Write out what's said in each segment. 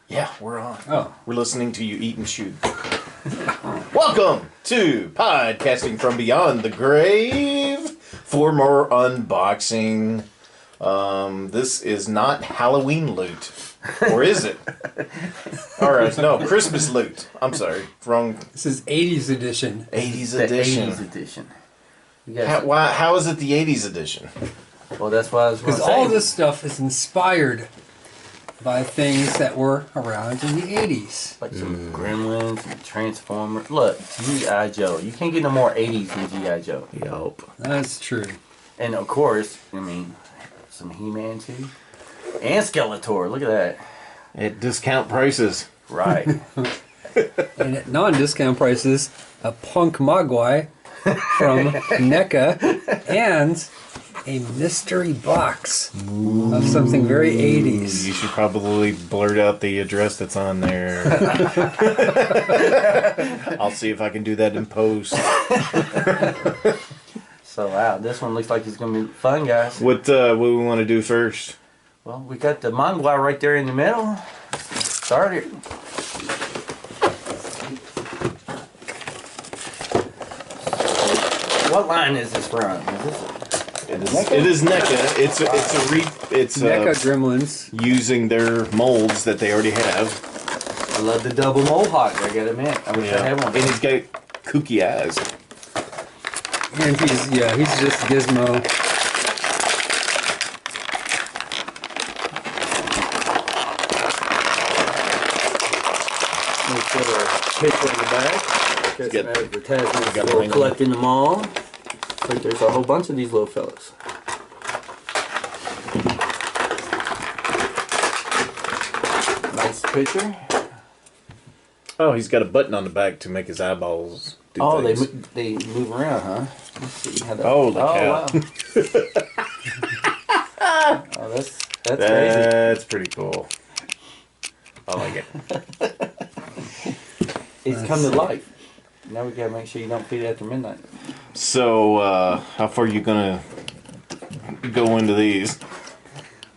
Yeah, we're on. Oh. We're listening to you eat and shoot. Welcome to Podcasting from Beyond the Grave for more unboxing. This is not Halloween loot. Or is it? Alright, no, Christmas loot. I'm sorry, wrong. This is 80s edition. 80s The edition. 80s edition. How is it the 80s edition? Well, that's why I was Because all this stuff is inspired by things that were around in the 80s. like some Gremlins and Transformers. Look, G.I. Joe. You can't get no more 80s than G.I. Joe. Yup. That's true. And of course, I mean, some He-Man too. And Skeletor. Look at that. At discount prices. Right. And at non-discount prices, a punk Mogwai from NECA and a mystery box of something very 80s. You should probably blurt out the address that's on there. I'll see if I can do that in post. So, wow, this one looks like it's going to be fun, guys. What we want to do first? Well, we got the Mongol right there in the middle. Start it. What line is this from? It is NECA. It's NECA Gremlins. using their molds that they already have. I love the double mohawk. I gotta admit, I wish I had one. And he's got kooky eyes. And he's just Gizmo. Let's put our picture in the back. Got some advertisements for collecting them all. Like there's a whole bunch of these little fellas. Nice picture. Oh, he's got a button on the back to make his eyeballs do Oh, things. they move around, huh? Let's see how that. Oh, look out. Wow. Oh, that's crazy. That's pretty cool. I like it. It's come to life. Now we gotta make sure you don't feed it after midnight. So, how far are you gonna go into these?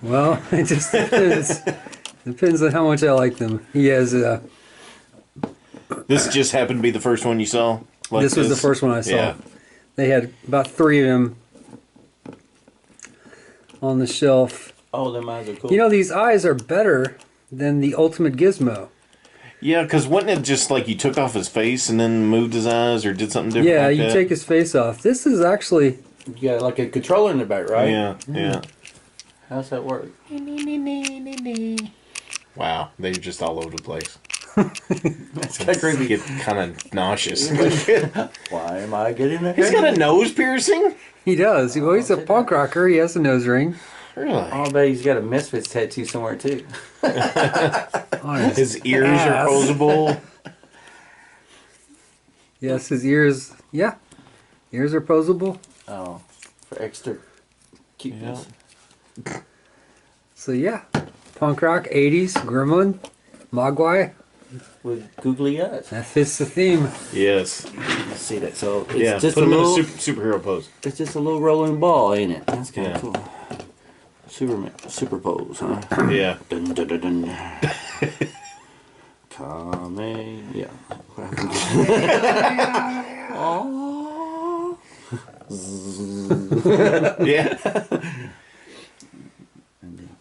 Well, it just depends. Depends on how much I like them. He has This just happened to be the first one you saw? Like this was the first one I saw. Yeah. They had about 3 of them on the shelf. Oh, them eyes are cool. You know, these eyes are better than the Ultimate Gizmo. Yeah, because wasn't it just like you took off his face and then moved his eyes or did something different? Yeah, like you that? take his face off. This is actually... You got like a controller in the back, right? Yeah. How's that work? Wow, they're just all over the place. That's kind of creepy. Get kind of nauseous. Why am I getting that? He's got a nose piercing? He does. Well, he's a punk rocker. He has a nose ring. Really? Oh, I bet he's got a Misfits tattoo somewhere too. On His ears are ass. posable. Yes, his ears... Yeah. Ears are posable. Oh, for extra cuteness. So, yeah. Punk rock, 80s, Gremlin, Mogwai. With googly eyes. That fits the theme. Yes. Let's see that. So it's Yeah, just put a him little. in a superhero pose. It's just a little rolling ball, ain't it? That's kind of Yeah. cool. Superman, superpose, huh? Yeah. Dun, dun, dun, dun. Coming, yeah. Oh. Yeah.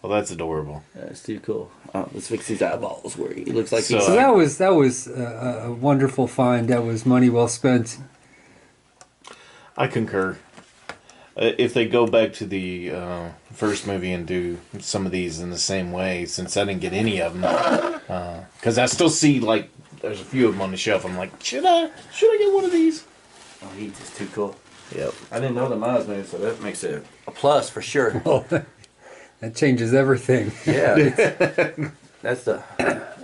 Well, that's adorable. That's too cool. Let's fix his eyeballs where he looks like So- he's. So that was a wonderful find. That was money well spent. I concur. If they go back to the first movie and do some of these in the same way, since I didn't get any of them, because I still see like there's a few of them on the shelf. I'm like, should I get one of these? Oh, he's just too cool. Yep. I didn't know the miles moved, so that makes it a plus for sure. Oh, that changes everything. Yeah, that's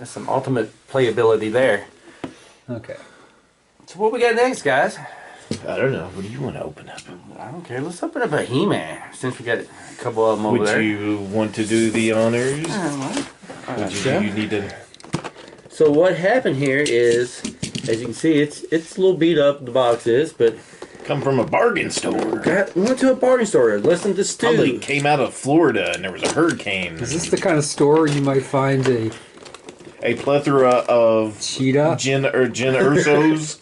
some ultimate playability there. Okay. So what we got next, guys? I don't know. What do you want to open up? I don't care. Let's open up a He-Man since we got a couple of them over Would there. you want to do the honors? Alright, Do you need to? So what happened here is, as you can see, it's a little beat up. The box is, but Come from a bargain store. we went to a bargain store. Listened to Stu. Probably came out of Florida and there was a hurricane. Is this the kind of store you might find a a plethora of Cheetah, Jin Ursos.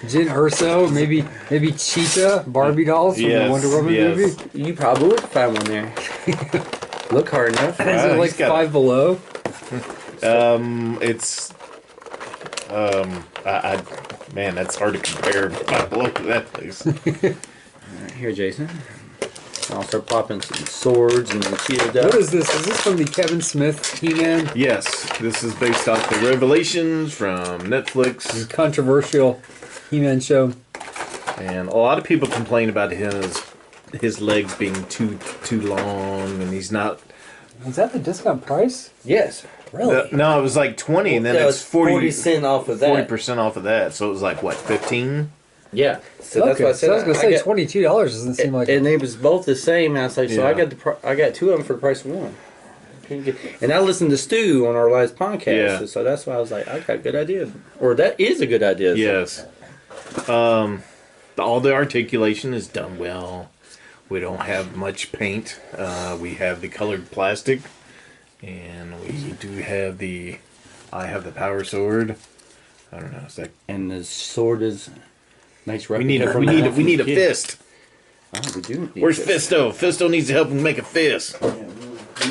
Jin Urso, maybe Cheetah, Barbie dolls from the Wonder Woman movie. You probably would find one there. Look hard enough. Is it like Five Below? It's man, that's hard to compare Five Below to that place. Right, here, Jason. I'll start popping some swords and cheetah ducks. What is this? Is this from the Kevin Smith He-Man? Yes, this is based off the Revelations from Netflix. Controversial He-Man show. And a lot of people complain about his legs being too long, and he's not. Was that the discount price? Yes. Really? No, it was like 20, and then That it's was 40 cents off of that. 40% off of that, so it was like what, 15? Yeah. So Okay, that's what I said. so I was gonna say $22 doesn't seem like. And they was both the same. And I was like, so Yeah. I got two of them for the price of one. And I listened to Stu on our last podcast, Yeah. so that's why I was like, I got a good idea, or that is a good idea. Yes. All the articulation is done well. We don't have much paint. We have the colored plastic, and we do have the. I have the power sword. I don't know. Is that And the sword is nice. we need a fist. Oh, we do. Need Where's a fist. Fisto? Fisto needs to help him make a fist. Yeah,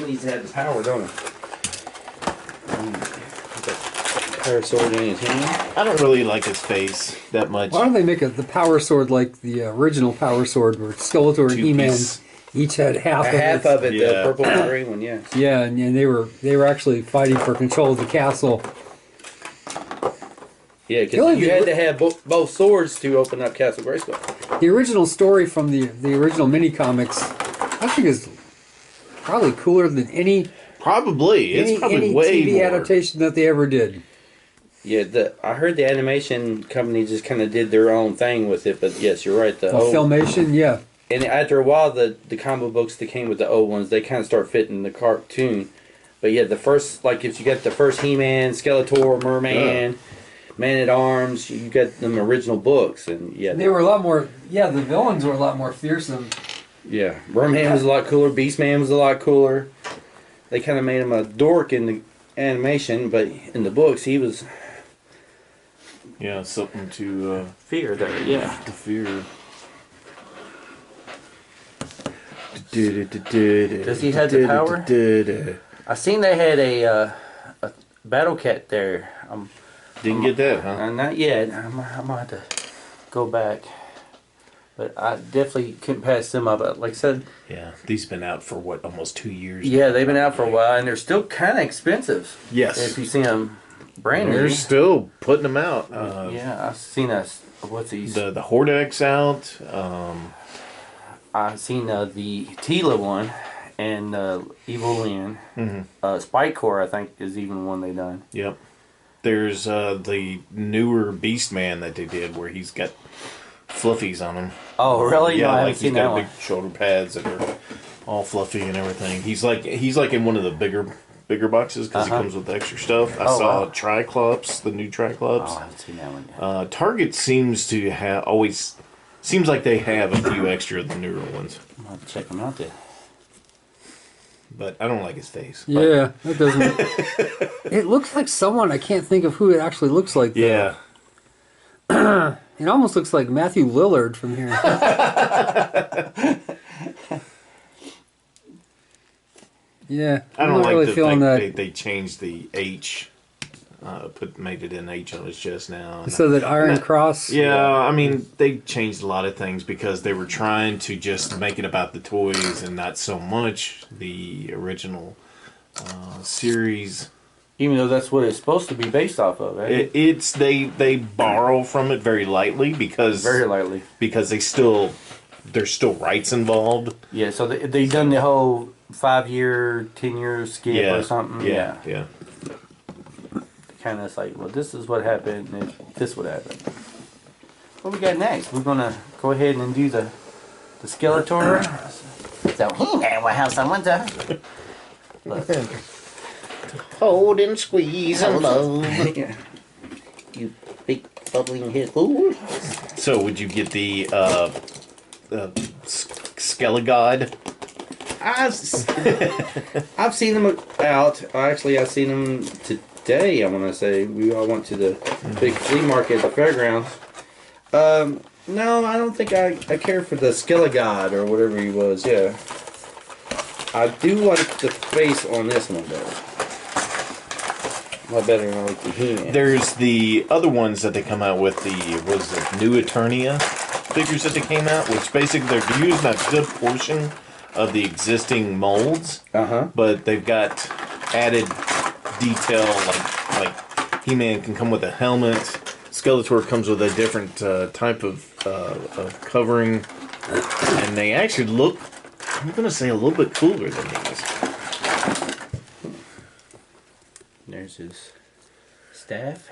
we need to have the power, don't we? Power sword in his hand. I don't really like his face that much. Why don't they make the power sword like the original power sword where Skeletor and He-Man Two-piece. each had half Of it, Yeah. the purple and green one, yes. Yeah, and they were actually fighting for control of the castle. Yeah, because you had to have both swords to open up Castle Grayskull. The original story from the original mini comics, I think, is probably cooler than any Probably. It's probably way TV more. adaptation that they ever did. Yeah, I heard the animation company just kind of did their own thing with it, but yes, you're right. Filmation, yeah. And after a while, the comic books that came with the old ones, they kind of start fitting the cartoon. But yeah, the first, like if you got the first He-Man, Skeletor, Merman, Man-at-Arms, you got them original books, and yeah. They were a lot more, the villains were a lot more fearsome. Yeah, Merman was a lot cooler, Beastman was a lot cooler. They kind of made him a dork in the animation, but in the books, he was... Yeah, something to fear there, yeah. to fear. Does he have the power? I seen they had a Battle Cat there. Didn't get that, huh? Not yet. I'm gonna have to go back. But I definitely couldn't pass them up. But like I said, Yeah, these been out for what, almost 2 years? yeah, they've been out for a while, and they're still kind of expensive. Yes. If you see them brand new. They're still putting them out. Yeah, I've seen what's these? The Hordex out. I've seen the Tila one and Evil Lyn. Spike Core, I think, is even one they done. Yep. There's the newer Beastman that they did where he's got fluffies on him. Oh, really? Yeah, No, I haven't like he's seen that got one. big shoulder pads that are all fluffy and everything. He's like in one of the bigger boxes because he comes with extra stuff. I saw wow. Triclops, the new Triclops. Oh, I haven't seen that one yet. Target seems to have always seems like they have a few extra of the newer ones, I'm gonna have to check them out then. but I don't like his face. Yeah, that doesn't. It looks like someone, I can't think of who it actually looks like. Yeah. It almost looks like Matthew Lillard from here. Yeah, I don't I'm not like really the feeling fact that. they changed the H, made it an H on his chest now. So that Iron Cross. Yeah, I mean they changed a lot of things because they were trying to just make it about the toys and not so much the original series. Even though that's what it's supposed to be based off of, right? They borrow from it very lightly because Very lightly. because there's still rights involved. Yeah, so they done the whole 5-year, 10-year skip or something. Yeah. Kind of like, well, this is what happened, and this would happen. What we got next? We're gonna go ahead and do the Skeletor. So He-Man will have someone to look. Hold and squeeze and love. You big bubbling head fool. So would you get the Skelegod? I've seen them out. Actually, I've seen them today. I want to say we all went to the big flea market at the fairgrounds. No, I don't think I care for the Skilligod or whatever he was. Yeah, I do like the face on this one better. A lot better than I like the He-Man. There's the other ones that they come out with, new Eternia figures that they came out, which basically they're using a good portion of the existing molds, but they've got added detail, like He-Man can come with a helmet, Skeletor comes with a different type of covering, and they actually look, I'm going to say, a little bit cooler than these. There's his staff.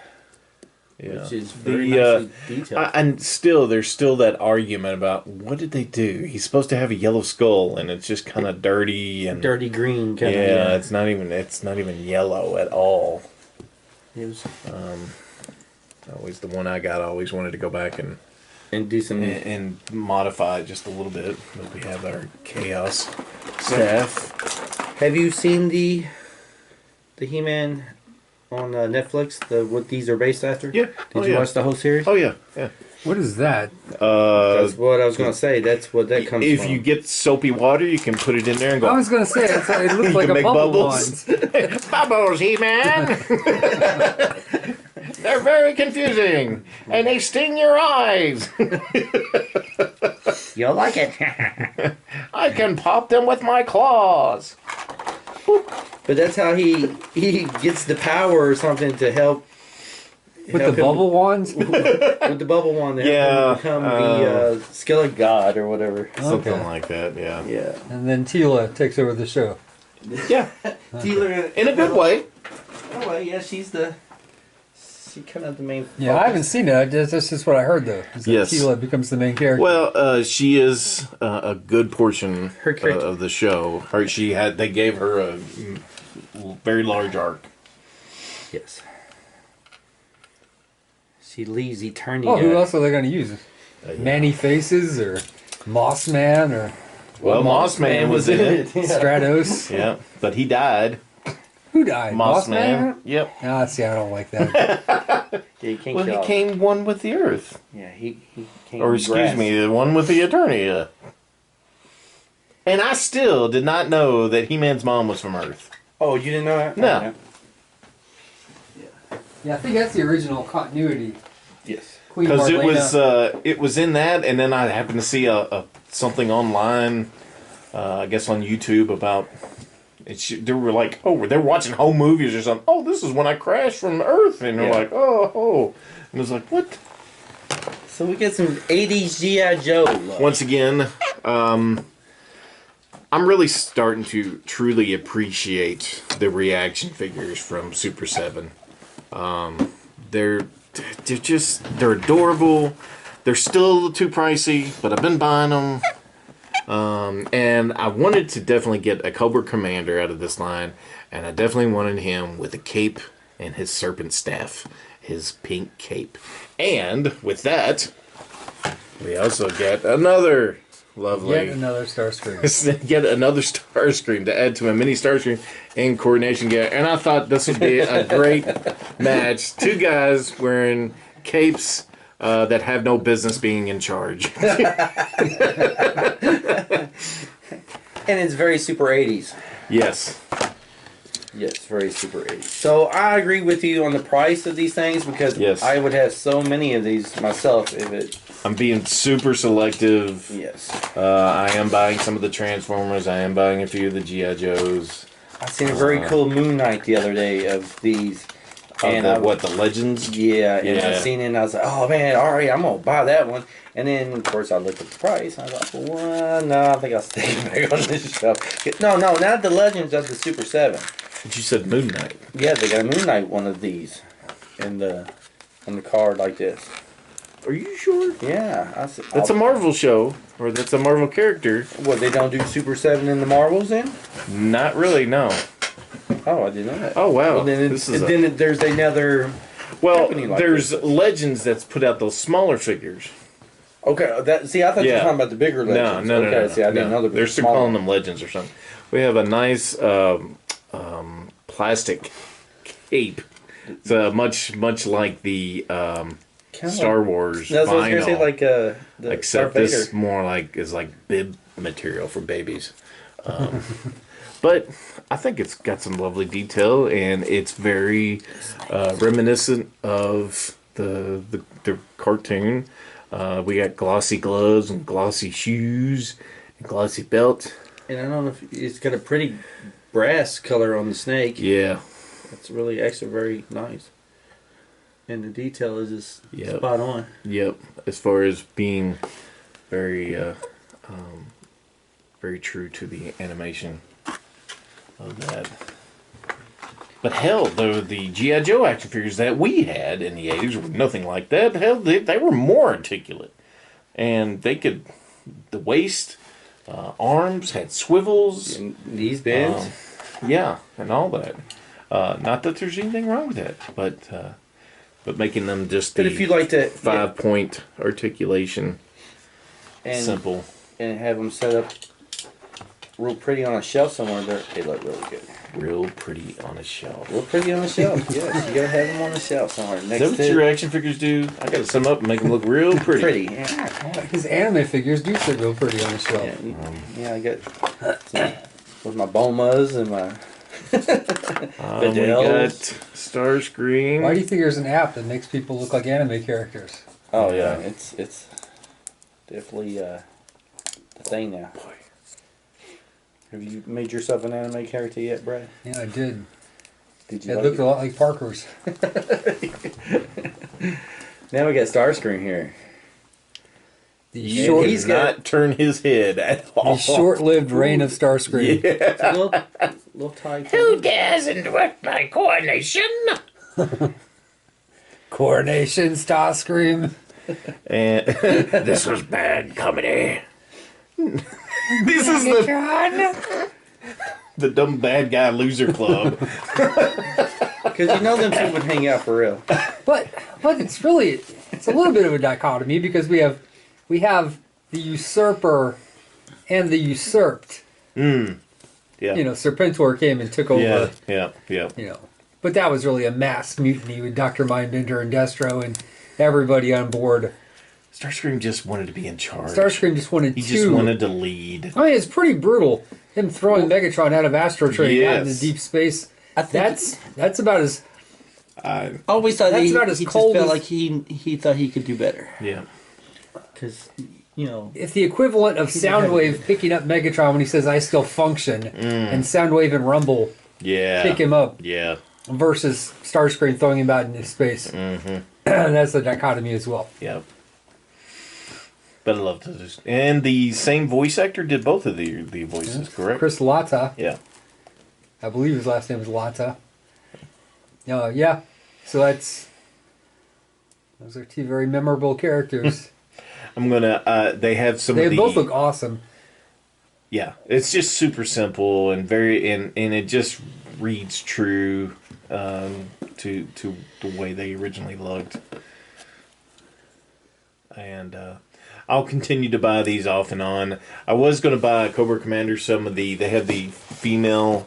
Yeah. Which is very nicely detailed. And still, there's still that argument about what did they do? He's supposed to have a yellow skull, and it's just kind of dirty and dirty green kind of. Yeah, it's not even yellow at all. It was always the one I got. I always wanted to go back and do some and modify it just a little bit. But we have our chaos staff. Have you seen the He-Man on Netflix? What these are based after? Yeah. Did you watch the whole series? Oh yeah, yeah. What is that? That's what I was gonna say. That's what that comes from. If you get soapy water, you can put it in there and go. I was going to say, it looks like can a make bubble bubbles. one. Bubbles, He-Man! They're very confusing, and they sting your eyes. You'll like it. I can pop them with my claws. But that's how he gets the power or something to help. With the bubble wands? With the bubble wand to help him become the Skillet God or whatever. Something like that, yeah. Yeah. And then Tila takes over the show. Yeah. Teela, In a good way. Oh, well, yeah, she's kind of the main. Yeah, I haven't seen it. That's just what I heard, though. Is that Yes. Tila becomes the main character. Well, she is a good portion Her character. of the show. They gave her a very large arc. Yes. She leaves Eternia. Oh, who else are they going to use? Manny Faces or Moss Man or Well, Moss Man was in it. Stratos? Yeah, but he died. Who died? Moss Man. Yep. Ah, see, I don't like that. Yeah, he can't Well, kill he came one with the Earth. Yeah, he came. Or excuse me, the one with the Eternia. And I still did not know that He-Man's mom was from Earth. Oh, you didn't know that? No. Yeah, I think that's the original continuity. Yes. Queen Because Marlena. it was in that, and then I happened to see something online, I guess on YouTube about. They were like, they're watching home movies or something. Oh, this is when I crashed from Earth, and they're like, and it was like, what? So we get some 80s G.I. Joe love. Once again, I'm really starting to truly appreciate the reaction figures from Super 7. They're adorable. They're still a little too pricey, but I've been buying them. And I wanted to definitely get a Cobra Commander out of this line, and I definitely wanted him with a cape and his serpent staff, his pink cape. And with that, we also get another lovely... Yet another Starscream. Get another Starscream to add to a mini Starscream in coordination gear. And I thought this would be a great match. Two guys wearing capes that have no business being in charge. And it's very super 80s. Yes. Yes, very super 80s. So I agree with you on the price of these things because I would have so many of these myself if it... I'm being super selective. Yes. I am buying some of the Transformers. I am buying a few of the G.I. Joes. I seen a very cool Moon Knight the other day of these. And the Legends? Yeah, and I seen it and I was like, oh man, alright, I'm going to buy that one. And then, of course, I looked at the price and I was like, well, no, I think I'll stay back on this show. No, not the Legends of the Super 7. But you said Moon Knight. Yeah, they got a Moon Knight one of these on the card like this. Are you sure? Yeah. That's a Marvel show, or that's a Marvel character. What, they don't do Super 7 in the Marvels then? Not really, no. Oh, I didn't know that. Oh, wow. Well, then there's another... Well, company like there's this. Legends that's put out those smaller figures. Okay, see, I thought you were Yeah. talking about the bigger legends. No. Okay, see, I didn't know They're still calling them legends or something. We have a nice plastic cape. It's much like the Star Wars That's what I was gonna say, vinyl, like the except Darth Vader. this more like is like bib material for babies. But I think it's got some lovely detail, and it's very reminiscent of the cartoon. We got glossy gloves and glossy shoes and glossy belt. And I don't know if it's got a pretty brass color on the snake. Yeah. It's really actually very nice. And the detail is just Yep. spot on. Yep. As far as being very very true to the animation of that. But hell, the G.I. Joe action figures that we had in the 80s were nothing like that. Hell, they were more articulate. And they could, the waist, arms had swivels. And these bends. Yeah, and all that. Not that there's anything wrong with that, but making them just But if you like to 5-point articulation, and simple. and have them set up real pretty on a shelf somewhere, they look really good. Real pretty on a shelf. Real pretty on the shelf. Yes, you gotta have them on the shelf somewhere. Is Next that what to your action figures do? I gotta sum up and make them look real pretty. pretty. Yeah. His anime figures do sit real pretty on the shelf. Yeah, I got with my Bomas and my We got Starscream. Why do you think there's an app that makes people look like anime characters? Oh yeah, it's definitely the thing now. Have you made yourself an anime character yet, Brad? Yeah, I did. Did you? It like looked a lot like Parker's. Now we got Starscream here. The He short, does not turn his head at all. the short-lived reign of Starscream. Yeah. It's a little tight. Who dares interrupt my coronation? Coronation Starscream. And this was bad comedy. This is the dumb bad guy loser club. Because you know them two would hang out for real. But it's really it's a little bit of a dichotomy because we have the usurper and the usurped. Yeah. You know, Serpentor came and took over. Yeah. You know, but that was really a mass mutiny with Dr. Mindbender and Destro and everybody on board. Starscream just wanted to be in charge. Starscream just wanted He to. just wanted to lead. I mean, it's pretty brutal. Him throwing Megatron out of Astrotrain out into Yes. deep space. I think That's about as I always thought That's he, about as he just cold felt as- like he thought he could do better. Yeah. Because, you know, if the equivalent of Soundwave picking up Megatron when he says "I still function" and Soundwave and Rumble Yeah. pick him up Yeah. versus Starscream throwing him out into space. That's the dichotomy as well. Yep. But I love this. And the same voice actor did both of the voices, correct? Chris Latta, Yeah. I believe his last name is Latta. Yeah. So those are two very memorable characters. I'm gonna. They have some. They of the, both look awesome. Yeah, it's just super simple and very and it just reads true to the way they originally looked. And I'll continue to buy these off and on. I was going to buy Cobra Commander. They have the female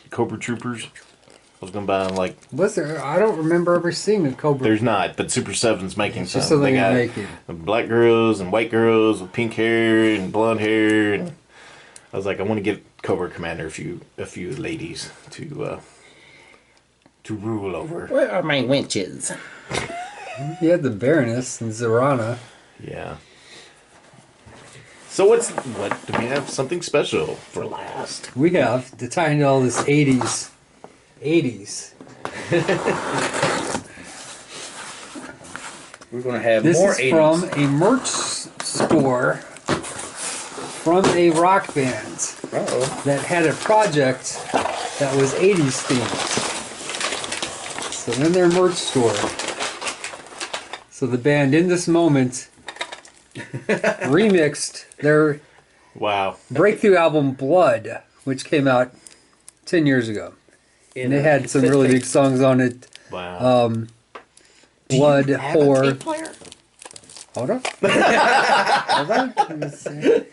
Cobra Troopers. I was going to buy them like. Was there? I don't remember ever seeing a Cobra. There's not, but Super 7's making It's just some. something They got they're making. black girls and white girls with pink hair and blonde hair. And I was like, I want to get Cobra Commander a few ladies to rule over. where are my winches? You had the Baroness and Zorana. Yeah. So what do we have something special for last? We have to tie into all this 80s. We're going to have This more is 80s. from a merch store from a rock band Uh-oh. that had a project that was 80s themed. So in their merch store. So the band in this moment remixed their Wow. breakthrough album Blood, which came out 10 years ago. And it had some really big songs on it. Wow. blood, Do you have a horror. tape player? Hold on. Hold on. Let me see.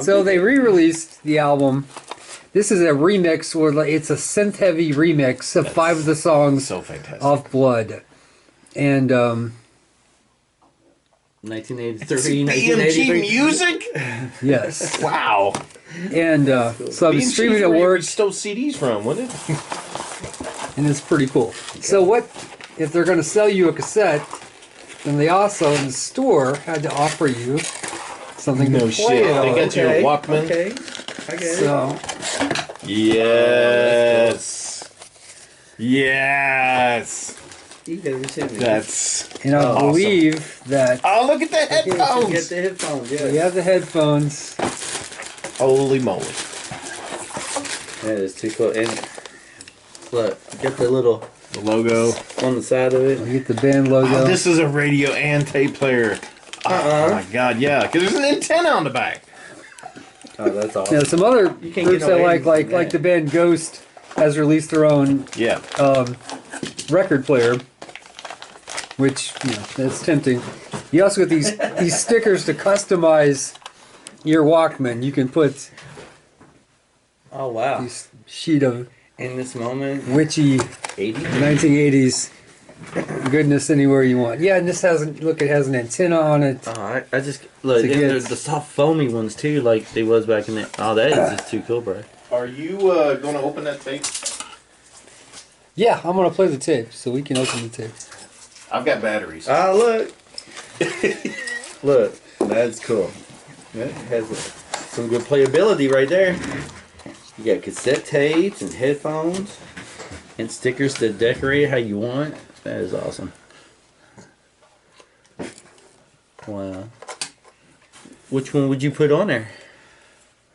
So they re-released the album. This is a remix, where it's a synth-heavy remix of 5 of the songs So fantastic. of Blood. And 1983, BMG music? yes. Wow. And so I was streaming at where you work, stole CDs from, wasn't it? and it's pretty cool. So what, if they're going to sell you a cassette, then they also, in the store, had to offer you something to No play shit. it They on. got you a Walkman. Okay, I get it. So, Yes. Yes. You never sent me. That's and I awesome. believe that Oh, look at the Get headphones. the headphones, yeah. we have the headphones. Holy moly. That is too cool. And look, get the little The logo. on the side of it. We get the band logo. Oh, this is a radio and tape player. Oh my god, yeah. Because there's an antenna on the back. Oh, that's awesome. Now, some other You can't groups get no I like, ratings from like that. the band Ghost has released their own Yeah. record player, which, you know, that's tempting. You also get these stickers to customize your Walkman. You can put Oh, wow. this sheet of In this moment, witchy 80? 1980s goodness anywhere you want. Yeah, and this has it has an antenna on it. Oh, I just look. To And get- there's the soft foamy ones too, like they was back in the. Oh, that is just too cool, bro. Are you going to open that tape? Yeah, I'm gonna play the tape so we can open the tape. I've got batteries. Ah, look. Look, that's cool. That has some good playability right there. You got cassette tapes and headphones and stickers to decorate it how you want. That is awesome. Wow. Which one would you put on there?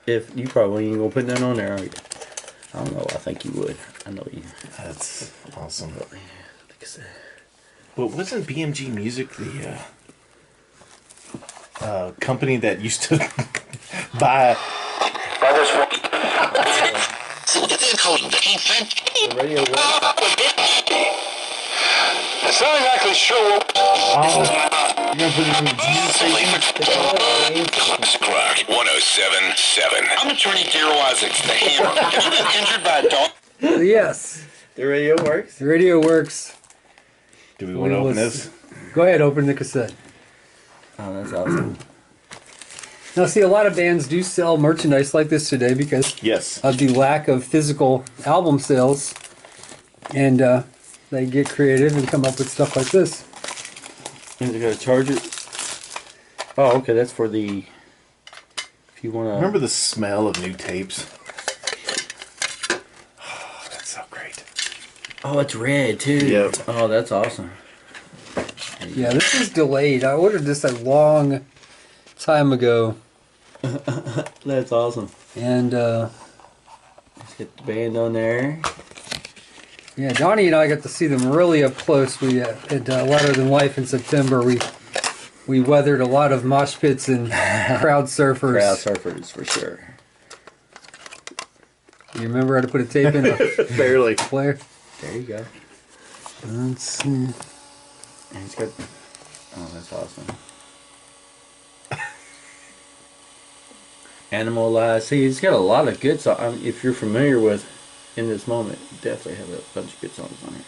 If you probably ain't gonna put that on there, are you? I don't know. I think you would. I know you. That's awesome. Like I said. But wasn't BMG Music the company that used to buy? The radio works. It's not exactly sure what Oh, you're gonna put it in the Jesus station? Clark 1077. I'm attorney Daryl Isaacs, the hammer. Have you been injured by a dog? So yes, The radio works. the radio works. Do we want to open this? Go ahead, open the cassette. Oh, that's awesome. Now, see, a lot of bands do sell merchandise like this today because Yes. of the lack of physical album sales, and they get creative and come up with stuff like this. And they got a charger. Oh, okay. That's for the. If you want to. Remember the smell of new tapes? Oh, that's so great. Oh, it's red too. Yep. Oh, that's awesome. Yeah, this is delayed. I ordered this a long time ago, That's awesome. and Let's get the band on there. yeah, Donnie and I got to see them really up close. We at Louder Than Life in September. We weathered a lot of mosh pits and crowd surfers. Crowd surfers for sure. You remember how to put a tape in a Barely. player? There you go. Let's see. And it's got. Oh, that's awesome. Animal Lies. See, it's got a lot of good songs. I mean, if you're familiar with In This Moment, definitely have a bunch of good songs on here.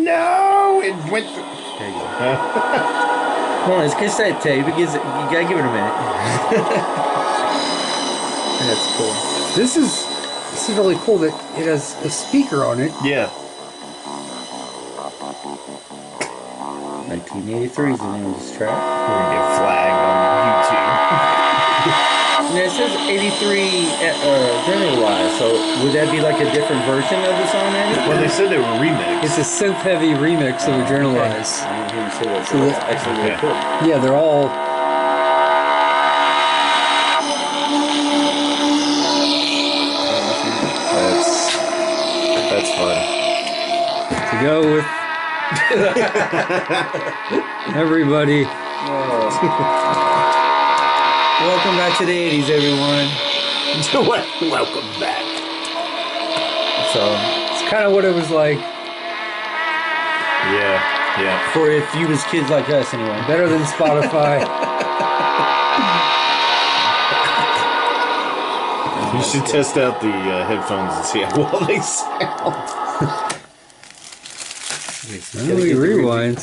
No, it went. There you go. Come on, it's cassette tape. You gotta give it a minute. That's cool. This is really cool that it has a speaker on it. Yeah. 1983 is the name of this track. We're gonna get flagged on YouTube. Now it says 83 generalized, so would that be like a different version of the song then? Well, they said they were remixed. It's a synth-heavy remix of Adrenalize. I didn't hear you say that, so So that's that- actually really Okay. cool. Yeah, they're all. That's fun. To go with everybody. Welcome back to the 80s, everyone. Welcome back. So, It's kind of what it was like. Yeah. Yeah. For if you was kids like us, anyway. Better than Spotify. You should test out the headphones and see how well they sound. We rewind.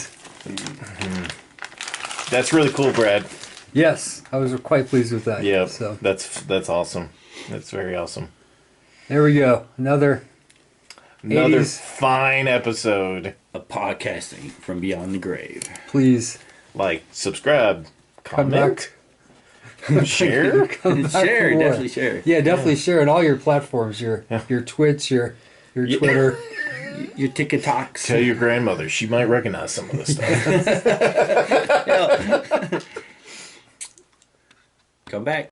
That's really cool, Brad. Yes, I was quite pleased with that. Yeah, So that's awesome. That's very awesome. there we go. Another 80s. fine episode. Of podcasting from beyond the grave. Please Like, subscribe, come comment, back. share. Come back Share, for more. definitely share. Yeah, definitely share on all your platforms. Your Twitch, your Twitter. Your TikToks. Tell your grandmother; she might recognize some of this stuff. Come back.